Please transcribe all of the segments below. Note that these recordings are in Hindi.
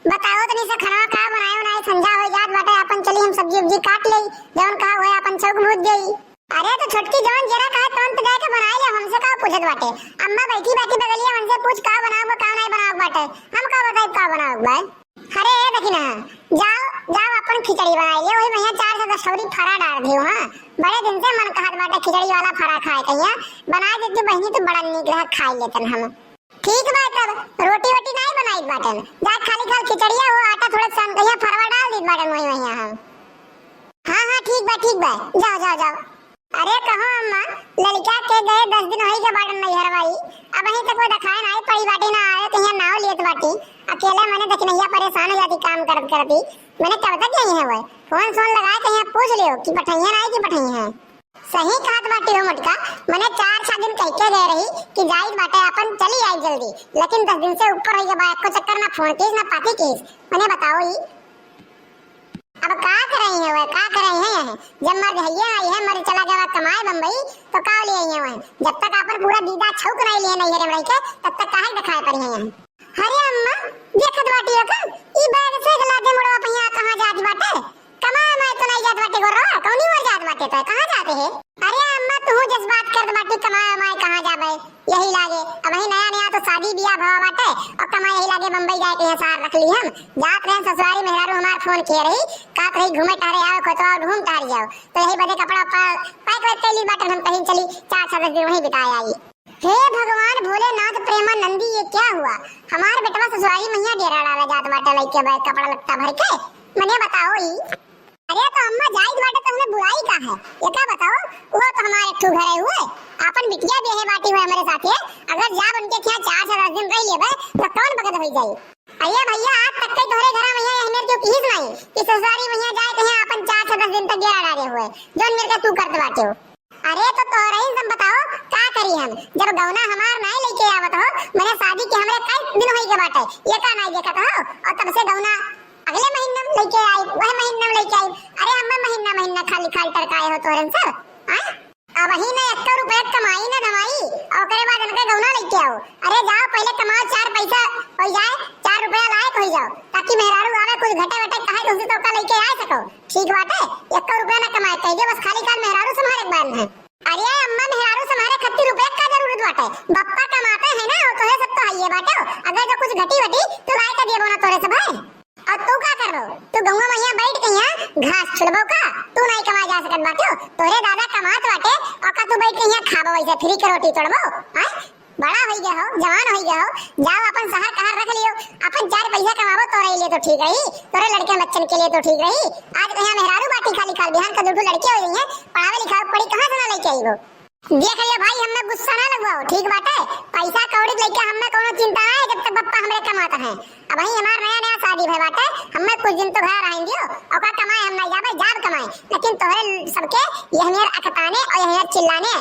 बताओ तनी से खाना का बनाए बनाए संजा हो जात बाटे। अपन चली हम सब्जी उब्जी काट ले, जवन का होए अपन चौक भूज देई। अरे तो छोटकी जवन जरा कहे तौन तो जाके बनाए ले, हमसे का पूछत बाटे। अम्मा बैठी बैठी बगलिया हमसे पूछ का बनाओ का नहीं बनाओ बाटे, हम का बताई का बनाओ बा। अरे देखी ना, जाओ जाओ अपन खिचड़ी बनाई ले, वही भैया 4 से 10 सौरी फरा डाल दियो। हां बड़े दिन से मन कहत बाटे खिचड़ी वाला फरा खाए कहिया, बना देती बहनी तो बड़ा नीक रहा खाई लेतन हम। ठीक बा, तब रोटी वोटी नहीं बनाई बाटन, जा खाली खिचड़िया हो आटा थोड़ा सन कहिया फरवा डाल दी बाटन वही वही हम। हां ठीक बा जाओ जाओ जाओ। अरे कहो अम्मा, लड़का के गए 10 दिन होई के बाटन नहीं हरवाई, अब अही तक वो दिखाए नहीं पड़ी बाटी ना आए कहिया नाव लेत बाटी। अकेले मैंने देखनैया परेशान हो जाती काम करत करती। मैंने कब तक गई है वो फोन लगाए कहिया पूछ लियो कि पठैया नहीं कि पठैया है। सही खात बाटी हो मटका, मैंने 4-6 दिन कह के गए रही कि जाई बाटे अपन चली आई जल्दी, लेकिन 10 दिन से ऊपर हो गया बा, को चक्कर ना फोन कीस ना पाती कीस। मैंने बताओ ही अब का कर रही है, वह का कर रही है यहाँ। जब मर भैया आई है, मर चला गया कमाए बम्बई तो का लिए है वह। जब तक अपन पूरा दीदा छौक नहीं लिए नहीं रे के, तब तक काहे दिखाए पड़ी है यहाँ। अरे अम्मा देखत बाटी हो का ई बैग से गला दे मुड़वा भैया कहां जात बाटे। कमाए मैं तो नहीं जात बाटे गोरो, कौनी मर जात बाटे तो कहां जाते है। अरे अम्मा तू जिस बात करत बाटी कमाए मैं कहां जाबे, यही लागे अब ही नया नया तो शादी बियाह भवा बाटे और कमाए यही लागे बम्बई जाए के सार रख ली हम। जात रहे ससुरारी मेहरारू हमार फोन किए रही का कहीं घूमे टहरे आओ खोतो ढूंढ टहर जाओ, तो यही बदे कपड़ा पैक वैक कैली बाटे हम कहीं चली 4-6 दिन वहीं बिताए आई। हे भगवान भोलेनाथ प्रेमानंदी ये क्या हुआ, हमार बेटवा ससुरारी मैया डेरा डाला जात बाटे लइके बैग कपड़ा लगता भर के। मने बताओ ही। अरे तो अम्मा जाई बाटे तो हमें बुलाई का है, ये क्या बताओ। वो तो हमारे ठू घरे हुए अपन बिटिया देहे बाटी हुए हमारे साथे, अगर जाब उनके क्या 4 से 10 दिन रह लेबे तो कौन बगत होई जाई। अయ్యా भैया आज तक के तोरे घर में यही मेरे जो कीस नहीं कि ससुरारी मैया जाए कहीं अपन 4 से 10 दिन तक डेरा डाले हुए जोन मेरे का तू करत बाटे हो। अरे तो तोरे ही सब बताओ का करी हम, जब गौना हमार नहीं लेके आवत हो, मैंने शादी के हमरे कई दिन होई के बाटे ये का नहीं देखत हो, और तब से गौना अगले महीने में लेके आई वह महीने में लेके आई। अरे अम्मा महीना खाली टरकाए हो तोरन सर। हां अब ही ने 1 रुपया कमाई ना धमाई और करे बाद उनके गौना लेके आओ। अरे जाओ पहले कमाओ 4 पैसा हो जाए, 4 रुपया लायक हो जाओ, ताकि मेहरारू आवे कुछ घटे वटे कहे तो उसे तो का लेके आ सको। ठीक बात है 1 रुपया ना कमाए कहिए बस खाली काल मेहरारू संभाले बात है। अरे अम्मा मेहरारू संभाले 31 रुपया का जरूरत बाटे, बप्पा कमाते हैं ना तो है सब तो आइए बाटे, अगर जो कुछ घटी वटी तो लायक देबो ना तोरे से भाई। और तू का कर रहो, तू गौवा मैया बैठ के यहाँ घास छुड़बो का, तू नहीं कमा जा सकत बाटे, तोरे दादा कमात बाटे और का तू बैठ के यहाँ खाबो वैसे फ्री के रोटी तोड़बो। हां बड़ा हो गया हो जवान हो गया हो, जाओ अपन शहर कहां रख लियो, अपन 4 पैसा कमाबो तोरे लिए तो ठीक रही, तोरे लड़के बच्चन के लिए तो ठीक रही। आज यहाँ मेहरारू बाटी खाली खाल बिहान का 2 लड़के हो गई हैं, पढ़ावे लिखावे पड़ी कहां से ना लेके आईबो। देख लियो भाई हमें गुस्सा ना लगवाओ ठीक बात है, पैसा कौड़ी लेके हमें कोनो चिंता नहीं है जब तक बप्पा हमरे कमाता है। अब ही हमार नया शादी भई बाटे, हमें कुछ दिन तो घर रहें दियो और का कमाए हम नहीं जाबे जाब कमाए, लेकिन तोरे सबके यह मेर अकताने और यह चिल्लाने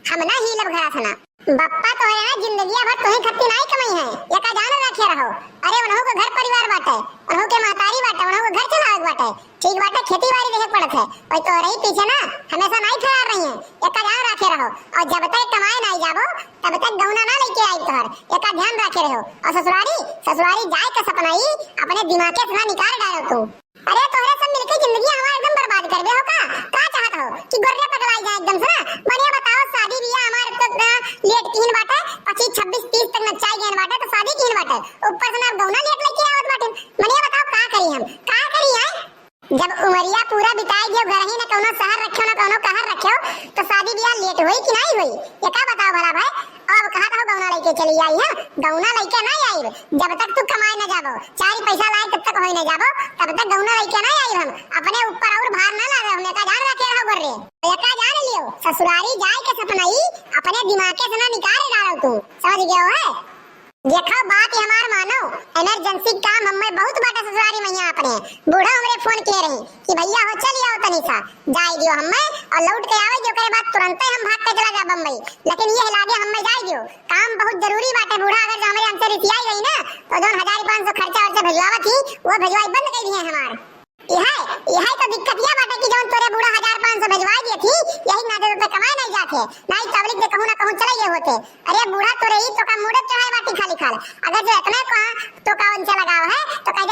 हम ना ही लब घरा सना। बप्पा तो है ना जिंदगी भर तोही खत्ती नहीं कमाई है, ये का जान रखे रहो। अरे उन्हों को घर परिवार बाटे, उन्हों के महतारी बाटे, उन्हों को घर चलावे बाटे, ठीक बाटे खेती बाड़ी देखे पड़त है, और तो रही पीछे ना हमेशा नहीं फरार रही है, ये का ध्यान रखे रहो। और जब तक कमाए नहीं जाबो तब तक गौना ना लेके आई तोहर, ये का ध्यान रखे रहो। और ससुरारी जाए का सपना ही अपने दिमाग से ना निकाल डालो तू। अरे तोहरे सब मिलके जिंदगी हमारा एकदम बर्बाद कर दे हो का चाहत हो कि गोरे पगलाई जाए एकदम से ना। मनिया बताओ शादी बियाह हमारे तो लेट कीन बाटे 25 26 30 तक नचाई गए बाटे, तो शादी कीन बाटे ऊपर से ना गौना लेट लेके आवत बाटे। मनिया बताओ का करी हम का करी है, जब उमरिया पूरा बिताई गयो घर ही ना कोनो शहर रखियो ना कोनो कहर रखियो, तो शादी बियाह लेट हुई कि नहीं हुई ये का बताओ भला भाई। अब कहा था गौना लेके चली आई है, गौना लेके नहीं आई जब तक तू कमाए न जाबो 4 पैसा लाए तब तक होई न जाबो, तब तक गौना लेके नहीं आई हम। अपने ऊपर और भार ना लावे हमने का जान रखे रहो गोरे, ये का जान लियो ससुरारी जाए के सपना ही अपने दिमाग से ना निकाल डालो तू, समझ गए हो है। देखो बात ही हमार मानो, इमरजेंसी काम हमें बहुत बाटा ससुरारी मैया अपने बूढ़ा हमरे फोन किए रही कि भैया हो चल आओ तनी सा जाई दियो हमें और लौट के आवे जो करे बात तुरंत ही हम भाग के चला जा बम्बई, लेकिन ये लागे हमें जाई दियो काम बहुत जरूरी बाटे। बूढ़ा अगर जो हमारे हमसे रिसियाई गई ना तो जो 1500 खर्चा और भेजवावा थी वो भेजवाई बंद कर दी है हमार। यह तो दिक्कत यह बाटे कि जौन तोरे बूढ़ा 1500 भेजवा दिए थी यही ना दे तो कमाए नहीं जाते, नहीं पब्लिक दे कहूं ना कहूं चले गए होते। अरे बूढ़ा तोरे ही तो का मुड़े चढ़ाए बाटी खाली खाल, अगर जो इतना तो का उनसे लगाव है तो का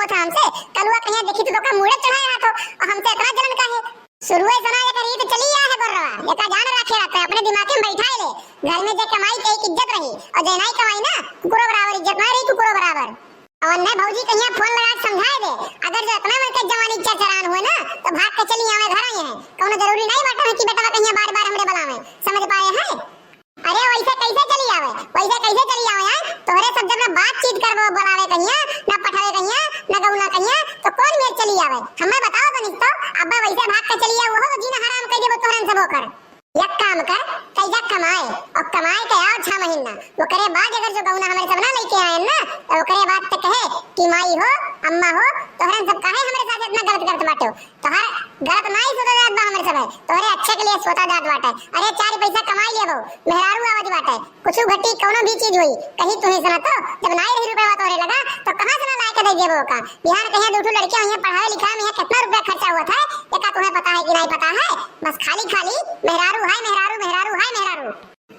हो था हमसे कलुआ कहीं देखी तो का मुड़े चढ़ाए हाथों और हमसे इतना जलन का है शुरुए सुना ये करी तो चली आ है गोरवा ये का जान रखे रहता है अपने दिमाग में बैठाए ले घर में जे कमाई के इज्जत रही और जे नहीं कमाई ना कुकुरो बराबर इज्जत ना रही कुकुरो बराबर और ने भौजी कहिया फोन लगा के समझाए दे अगर जो इतना मन के जवानी इज्जत चरान हुए ना तो भाग के चली आवे घर आए हैं कोनो जरूरी नहीं बाटा है कि बेटा कहिया बार-बार हमरे बुलावे समझ पाए हैं अरे वैसे कैसे चली आवे यार तोहरे सब जब बातचीत करबो बुलावे कहिया ना पठावे कहिया ना गौना कहिया तो कौन में चली आवे हमें बताओ तो नहीं तो अब्बा वैसे भाग के चली आवे वो जीना हराम कर देबो तोहरन सब होकर एक काम कर कैसा कमाए और कमाए के आओ 6 महीना वो करे बाद अगर जो गौना हमारे सब ना लेके आए ना तो करे बात तक कहे कि माई हो अम्मा हो तोहरन सब काहे हमारे साथ इतना गलत बाटे तोहर गलत नहीं सोचा जात बा हमारे सब है तोहरे अच्छे के लिए सोचा जात बाटे अरे 4 पैसा कमाई लेबो मेहरारू आवाज बाटे कुछ घटी कोनो भी चीज हुई कहीं तुम्हें सुना तो जब नहीं रही रुपया तोहरे लगा तो कहां से ना लाए के दे देबो का बिहार कहीं दो ठो लड़कियां यहाँ पढ़ाए लिखाए में कितना रुपया खर्चा हुआ था ये का तुम्हें पता है कि नहीं पता है बस खाली मेहरारू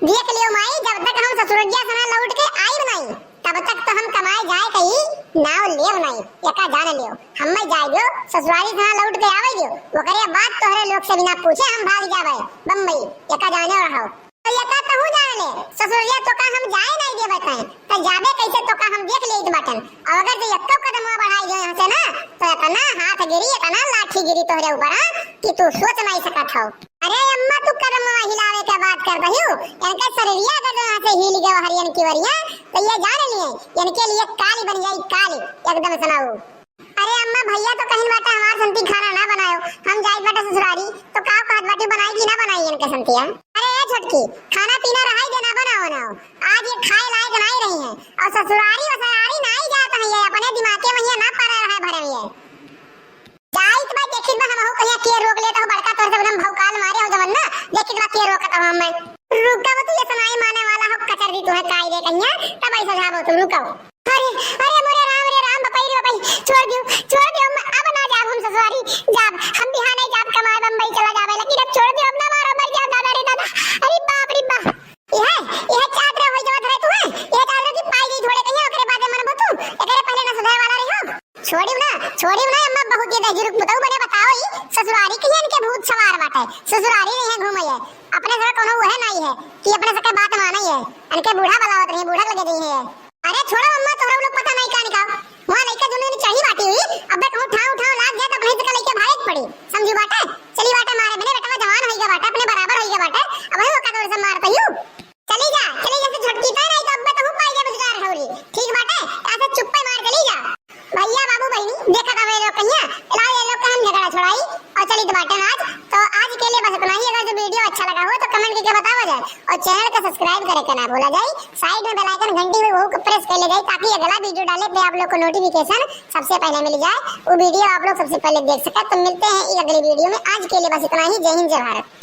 देख लियो माई जब तक हम ससुरजिया सना लौट के आई नहीं तब तक तो हम कमाए जाए कहीं नाव लेव नहीं एका जान लियो हम में जाए दियो ससुराली सना लौट के आवे दियो वो करे बात तोहरे लोग से बिना पूछे हम भाग जावे बम्बई एका जाने रहो तो एका कहूं जाने ले ससुरजिया तो का हम जाए नहीं दे बताए तो जाबे कैसे तो का हम देख लेत बाटन और अगर जो एक कदम बढ़ाई जो यहां से ना तो इतना हाथ गिरी इतना लाठी गिरी तोहरे ऊपर कि तू सोच नहीं सकत हो अरे अम्मा तू कदम हिलावे के बात कर रही हो इनका शरीरिया अगर यहाँ से हिल गया हरियन की वरिया तो ये जान लिए इनके लिए काली बन जाई काली एकदम सुनाओ अरे अम्मा भैया तो कहीं बाटा हमार संती खाना ना बनायो हम जाई बाटा ससुरारी तो का कहत बाटी बनाई कि ना बनाई इनके संतिया अरे ए छोटकी खाना पीना रहाई देना बनाओ ना आज ये खाए लायक नहीं रही है और ससुरारी नहीं जाता है ये अपने दिमाग में ये ना पड़ा रहा भरे हुए जाइत बा देखित बा हमहु कहिया के रोक लेता हो बड़का तोर से एकदम भौकाल मारे हो जवन ना देखित बा के रोकत हम मैं रुका तू ये सुनाई माने वाला हो कचर दी तू है काई रे कन्या तब ऐसा जाबो तू रुका अरे मोरे राम बपई छोड़ दियो अब ना जाब हम ससुरारी जाब हम बिहार नहीं जाब कमाए बम्बई चला जावे लेकिन अब छोड़ दियो अब ना मारो मर जा दादा रे दादा अरे बाप रे बाप यह चादर होई जवा धरे तू है यह चादर की पाई गई थोड़े कहिया ओकरे बाद मन बतू एकरे पहले ना सुधार वाला रही हो छोड़ियो ना अम्मा बहुत ये दजरुक बताओ बने बताओ ही ससुरारी कहिया इनके भूत सवार बाटे ससुरारी नहीं है घूमई है अपने घर कोनो है नहीं है कि अपने सके बात मानई है इनके बूढ़ा बलावत रही बूढ़ा लगे रही है अरे छोड़ो अम्मा तोरा लोग पता नहीं का निकाल वहां लइका दोनों ने चढ़ी बाटी हुई अब तक उठाओ लाग गया तो अपने से लइका भागत पड़ी समझू बाटे चली बाटे मारे बने बेटा जवान होई गया बाटे अपने बराबर होई गया बाटे अब वो का तोर से मार पइयो चली जा से झटकी पे नहीं तो अब तक पाई गया बुझदार होरी ठीक बाटे ऐसे चुप्पे मार चली जा भैया बाबू बहनी देखा था वे लोग कन्या लाओ ये लोग का हम झगड़ा छुड़ाई और चली बाटे आज तो आज के लिए बस इतना ही अगर जो वीडियो अच्छा लगा हो तो कमेंट करके बताओ जाए और चैनल को सब्सक्राइब करे के ना भूला जाए साइड में बेल आइकन घंटी में वो प्रेस कर ले जाए ताकि अगला वीडियो डाले पे आप लोग को नोटिफिकेशन सबसे पहले मिल जाए वो वीडियो आप लोग सबसे पहले देख सके तो मिलते हैं अगली वीडियो में आज के लिए बस इतना ही जय हिंद जय भारत।